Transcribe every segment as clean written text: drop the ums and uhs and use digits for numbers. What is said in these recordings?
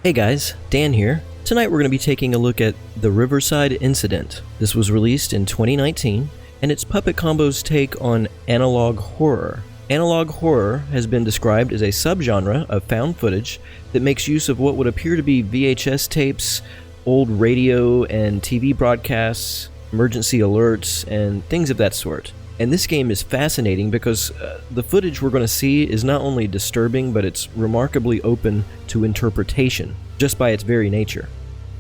Hey guys, Dan here. Tonight we're going to be taking a look at the Riverside incident. This was released in 2019, and it's Puppet Combo's take on analog horror. Analog horror has been described as a subgenre of found footage that makes use of what would appear to be VHS tapes, old radio and TV broadcasts, emergency alerts, and things of that sort. And this game is fascinating because the footage we're going to see is not only disturbing, but it's remarkably open to interpretation, just by its very nature.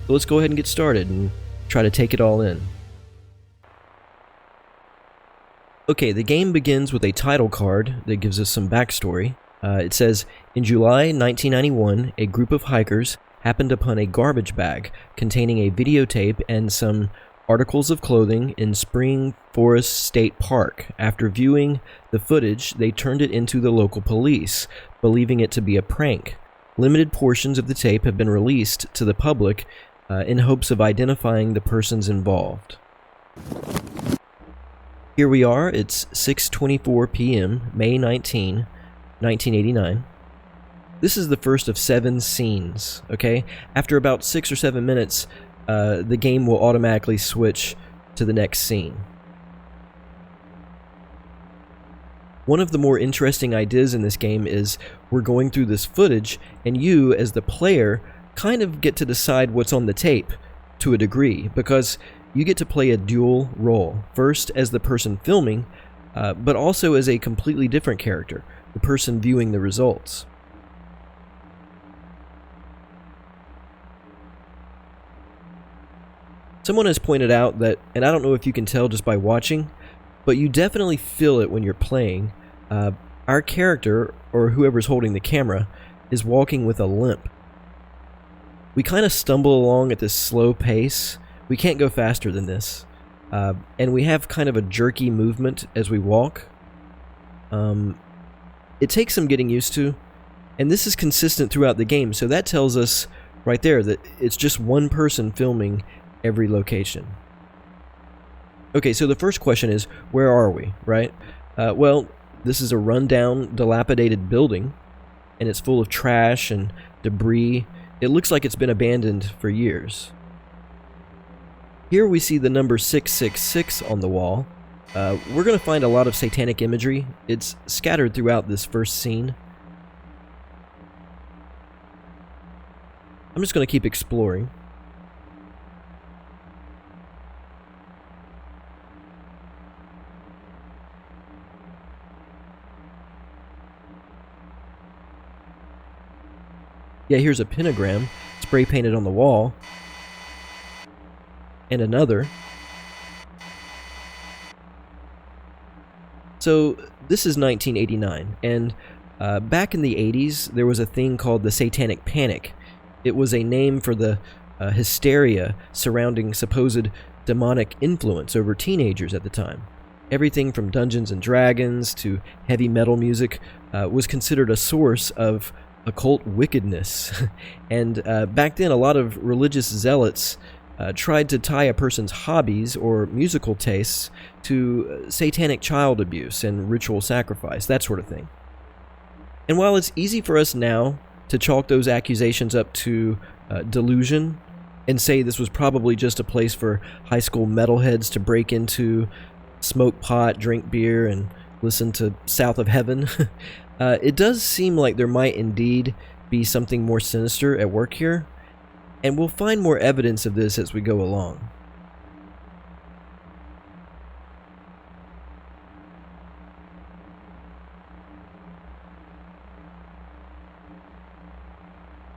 So let's go ahead and get started and try to take it all in. Okay, the game begins with a title card that gives us some backstory. It says, in July 1991, a group of hikers happened upon a garbage bag containing a videotape and some articles of clothing in Spring Forest State Park. After viewing the footage, they turned it into the local police, believing it to be a prank. Limited portions of the tape have been released to the public in hopes of identifying the persons involved. Here we are, it's 6:24 p.m., May 19, 1989. This is the first of 7 scenes, okay? After about 6 or 7 minutes, the game will automatically switch to the next scene. One of the more interesting ideas in this game is we're going through this footage, and you, as the player, kind of get to decide what's on the tape to a degree, because you get to play a dual role. First as the person filming, but also as a completely different character, the person viewing the results. Someone has pointed out that, and I don't know if you can tell just by watching, but you definitely feel it when you're playing. Our character, or whoever's holding the camera, is walking with a limp. We kind of stumble along at this slow pace. We can't go faster than this. And we have kind of a jerky movement as we walk. It takes some getting used to, and this is consistent throughout the game, so that tells us right there that it's just one person filming every location. Okay, so the first question is, where are we, right? Well, this is a rundown, dilapidated building, and it's full of trash and debris. It looks like it's been abandoned for years. Here we see the number 666 on the wall. We're going to find a lot of satanic imagery. It's scattered throughout this first scene. I'm just going to keep exploring. Yeah, here's a pentagram spray painted on the wall. And another. So, this is 1989, and back in the 80s, there was a thing called the Satanic Panic. It was a name for the hysteria surrounding supposed demonic influence over teenagers at the time. Everything from Dungeons and Dragons to heavy metal music was considered a source of occult wickedness. And back then, a lot of religious zealots tried to tie a person's hobbies or musical tastes to satanic child abuse and ritual sacrifice, that sort of thing. And while it's easy for us now to chalk those accusations up to delusion and say this was probably just a place for high school metalheads to break into, smoke pot, drink beer, and listen to South of Heaven, it does seem like there might indeed be something more sinister at work here, and we'll find more evidence of this as we go along.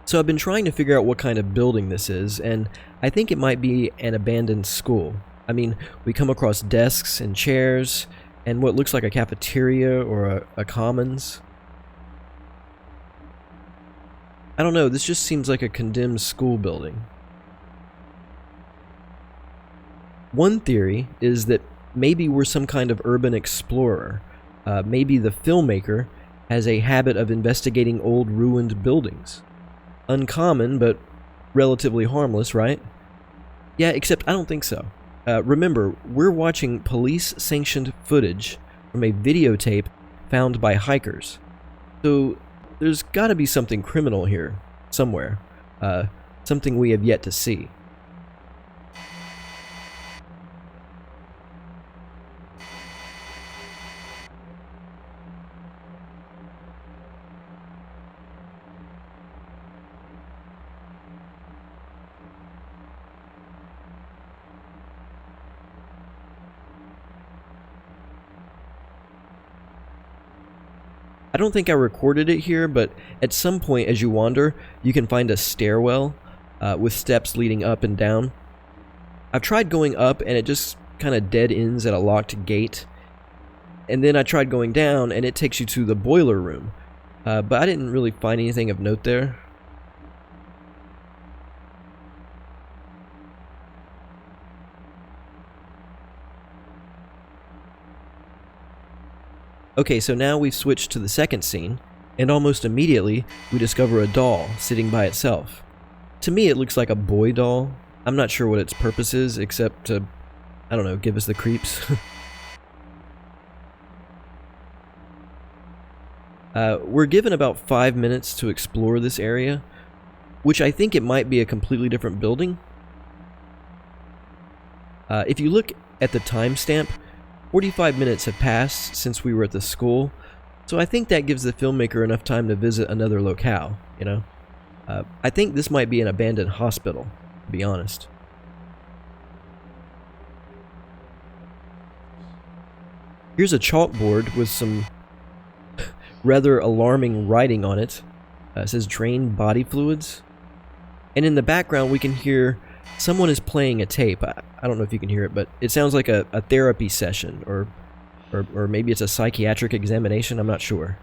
So I've been trying to figure out what kind of building this is, and I think it might be an abandoned school. I mean, we come across desks and chairs, and what looks like a cafeteria or a commons. I don't know, this just seems like a condemned school building. One theory is that maybe we're some kind of urban explorer. Maybe the filmmaker has a habit of investigating old ruined buildings. Uncommon, but relatively harmless, right? Yeah, except I don't think so. Remember, we're watching police-sanctioned footage from a videotape found by hikers. So there's got to be something criminal here, somewhere. something we have yet to see. I don't think I recorded it here, but at some point as you wander, you can find a stairwell with steps leading up and down. I've tried going up and it just kind of dead ends at a locked gate. And then I tried going down and it takes you to the boiler room. But I didn't really find anything of note there. Okay, so now we've switched to the second scene, and almost immediately we discover a doll sitting by itself. To me it looks like a boy doll. I'm not sure what its purpose is, except to, I don't know, give us the creeps. We're given about 5 minutes to explore this area, which I think it might be a completely different building. If you look at the timestamp, 45 minutes have passed since we were at the school, so I think that gives the filmmaker enough time to visit another locale, you know? I think this might be an abandoned hospital, to be honest. Here's a chalkboard with some rather alarming writing on it. It says drain body fluids. And in the background we can hear someone is playing a tape. I don't know if you can hear it, but it sounds like a therapy session, or maybe it's a psychiatric examination, I'm not sure.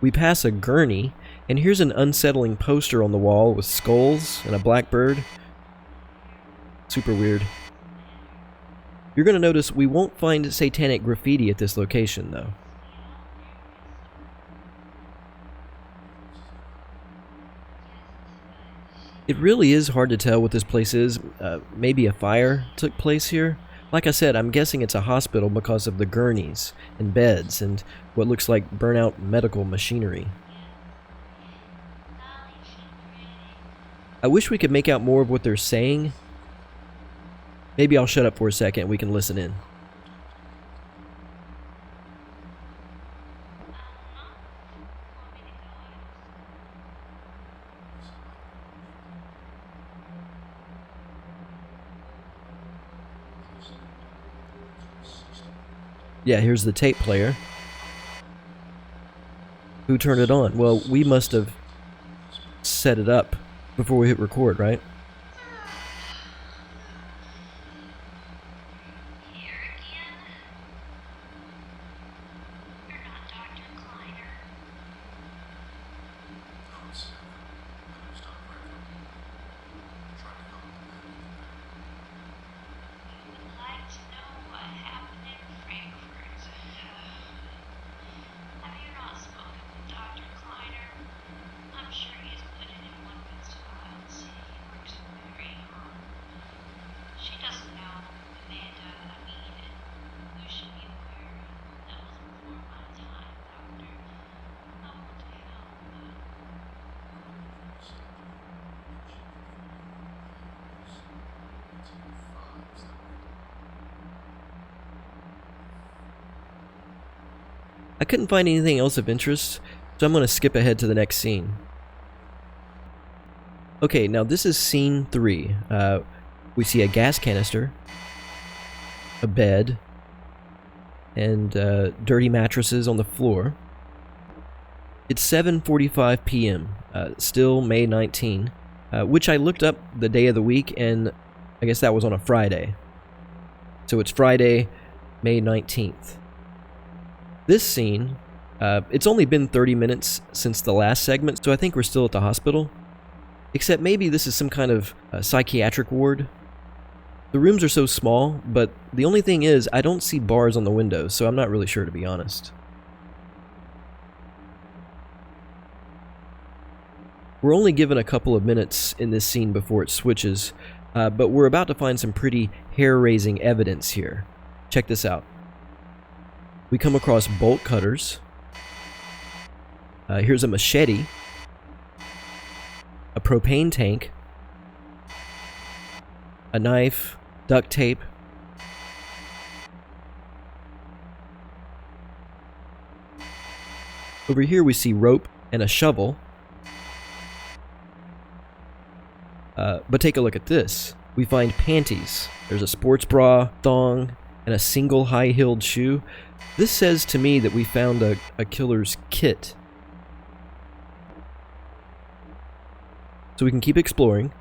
We pass a gurney, and here's an unsettling poster on the wall with skulls and a black bird. Super weird. You're going to notice we won't find satanic graffiti at this location, though. It really is hard to tell what this place is. Maybe a fire took place here. Like I said, I'm guessing it's a hospital because of the gurneys and beds and what looks like burnout medical machinery. I wish we could make out more of what they're saying. Maybe I'll shut up for a second and we can listen in. Yeah, here's the tape player. Who turned it on? Well, we must have set it up before we hit record, right? I couldn't find anything else of interest, so I'm going to skip ahead to the next scene. Okay, now this is scene 3. We see a gas canister, a bed, and dirty mattresses on the floor. It's 7:45 p.m., still May 19, which I looked up the day of the week, and I guess that was on a Friday. So it's Friday, May 19th. This scene, it's only been 30 minutes since the last segment, so I think we're still at the hospital. Except maybe this is some kind of psychiatric ward. The rooms are so small, but the only thing is, I don't see bars on the windows, so I'm not really sure, to be honest. We're only given a couple of minutes in this scene before it switches, but we're about to find some pretty hair-raising evidence here. Check this out. We come across bolt cutters. Here's a machete. a propane tank, a knife, duct tape. Over here we see rope and a shovel. But take a look at this. We find panties. There's a sports bra, thong, and a single high-heeled shoe. This says to me that we found a killer's kit. So we can keep exploring.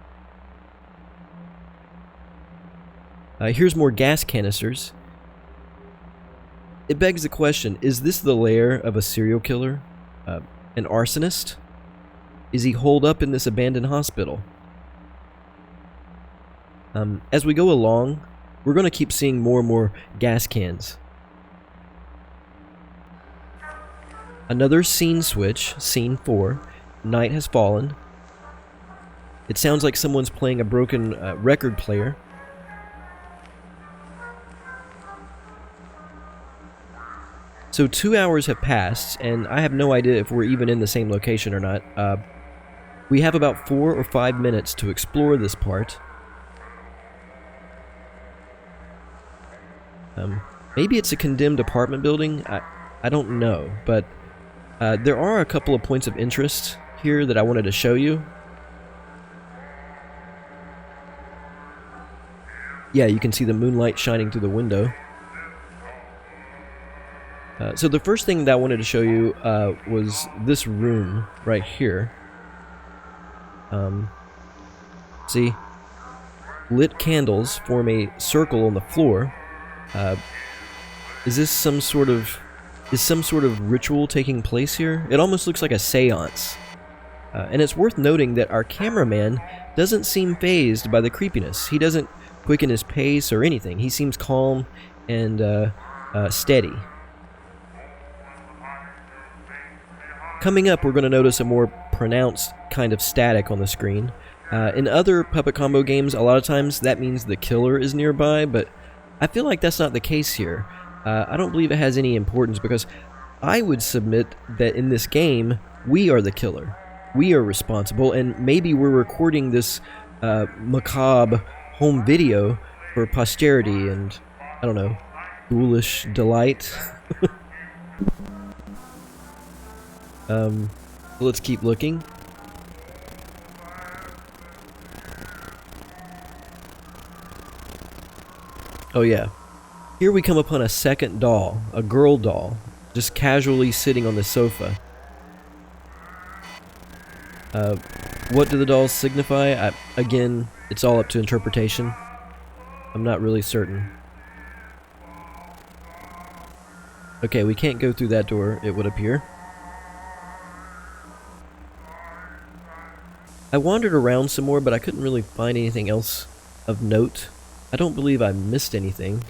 Here's more gas canisters. It begs the question, is this the lair of a serial killer? An arsonist? Is he holed up in this abandoned hospital? As we go along, we're going to keep seeing more and more gas cans. Another scene switch, scene 4. Night has fallen. It sounds like someone's playing a broken record player. So 2 hours have passed, and I have no idea if we're even in the same location or not. We have about 4 or 5 minutes to explore this part. Maybe it's a condemned apartment building. I don't know, but there are a couple of points of interest here that I wanted to show you. Yeah, you can see the moonlight shining through the window. So the first thing that I wanted to show you was this room right here. See? Lit candles form a circle on the floor. Is this some sort of ritual taking place here? It almost looks like a seance. And it's worth noting that our cameraman doesn't seem fazed by the creepiness. He doesn't quicken his pace or anything. He seems calm and steady. Coming up, we're going to notice a more pronounced kind of static on the screen. In other puppet combo games, a lot of times that means the killer is nearby, but I feel like that's not the case here. I don't believe it has any importance because I would submit that in this game, we are the killer. We are responsible, and maybe we're recording this macabre home video for posterity and, I don't know, ghoulish delight. Let's keep looking. Oh yeah. Here we come upon a second doll, a girl doll, just casually sitting on the sofa. What do the dolls signify? Again, it's all up to interpretation. I'm not really certain. Okay, we can't go through that door, it would appear. I wandered around some more, but I couldn't really find anything else of note. I don't believe I missed anything.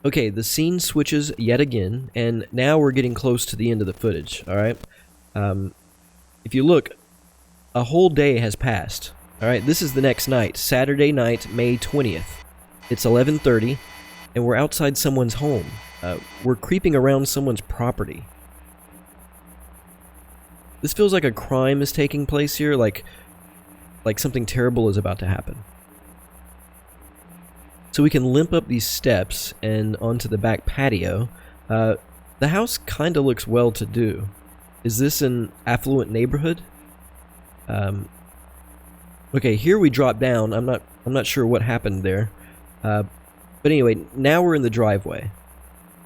Okay, the scene switches yet again, and now we're getting close to the end of the footage, alright? If you look, a whole day has passed. Alright, this is the next night, Saturday night, May 20th. It's 11:30, and we're outside someone's home. We're creeping around someone's property. This feels like a crime is taking place here, like something terrible is about to happen. So we can limp up these steps and onto the back patio. The house kinda looks well-to-do. Is this an affluent neighborhood? Okay, here we drop down. I'm not sure what happened there. But anyway, now we're in the driveway.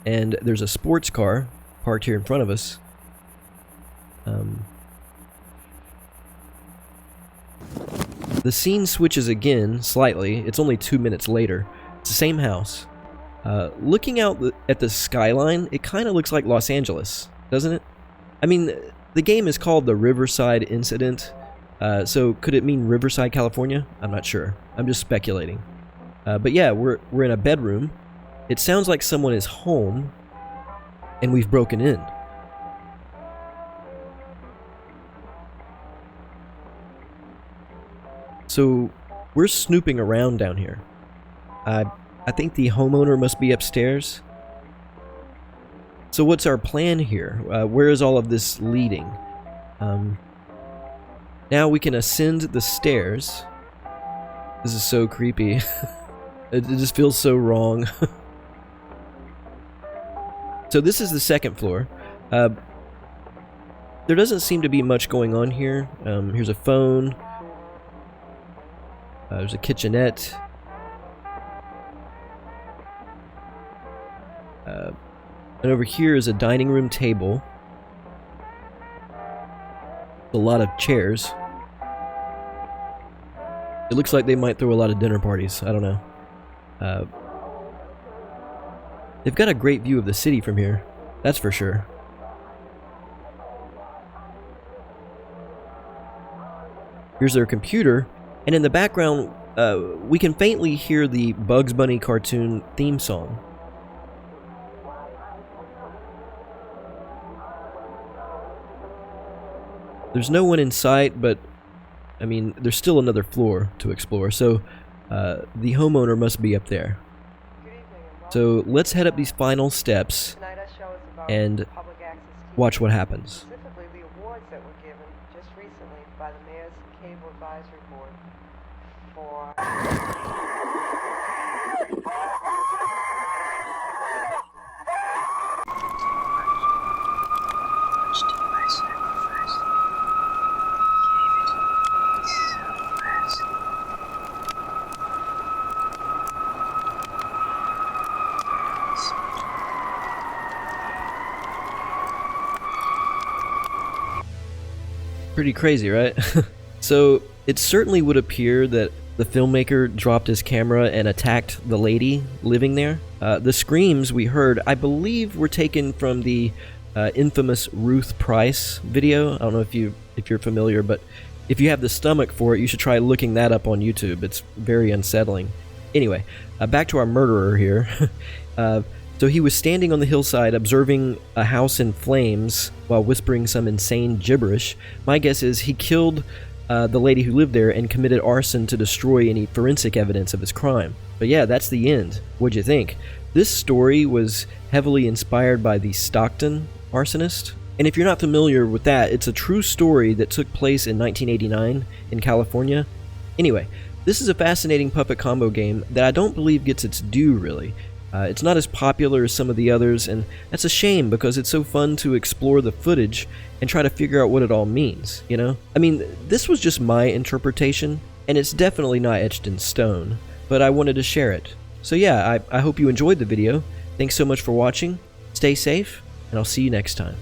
And there's a sports car parked here in front of us. The scene switches again, slightly. It's only 2 minutes later. It's the same house. Looking out at the skyline, it kind of looks like Los Angeles, doesn't it? I mean, the game is called the Riverside Incident, so could it mean Riverside, California? I'm not sure. I'm just speculating. But yeah, we're in a bedroom. It sounds like someone is home, and we've broken in. So, we're snooping around down here. I think the homeowner must be upstairs. So what's our plan here? Where is all of this leading? Now we can ascend the stairs. This is so creepy. It just feels so wrong. So this is the second floor. There doesn't seem to be much going on here. Here's a phone. There's a kitchenette. And over here is a dining room table. A lot of chairs. It looks like they might throw a lot of dinner parties. I don't know. They've got a great view of the city from here. That's for sure. Here's their computer. And in the background, we can faintly hear the Bugs Bunny cartoon theme song. There's no one in sight, but I mean, there's still another floor to explore, so the homeowner must be up there. So let's head up these final steps and watch what happens. Specifically, the awards that were given just recently by the Mayor's Cable Advisory Board for... Pretty crazy, right? So it certainly would appear that the filmmaker dropped his camera and attacked the lady living there. The screams we heard, I believe, were taken from the infamous Ruth Price video. I don't know if you're familiar, but if you have the stomach for it, you should try looking that up on YouTube. It's very unsettling. Anyway, back to our murderer here. So he was standing on the hillside observing a house in flames while whispering some insane gibberish. My guess is he killed the lady who lived there and committed arson to destroy any forensic evidence of his crime. But yeah, that's the end. What'd you think? This story was heavily inspired by the Stockton Arsonist. And if you're not familiar with that, it's a true story that took place in 1989 in California. Anyway, this is a fascinating puppet combo game that I don't believe gets its due, really. It's not as popular as some of the others, and that's a shame because it's so fun to explore the footage and try to figure out what it all means, you know? I mean, this was just my interpretation, and it's definitely not etched in stone, but I wanted to share it. So yeah, I hope you enjoyed the video. Thanks so much for watching, stay safe, and I'll see you next time.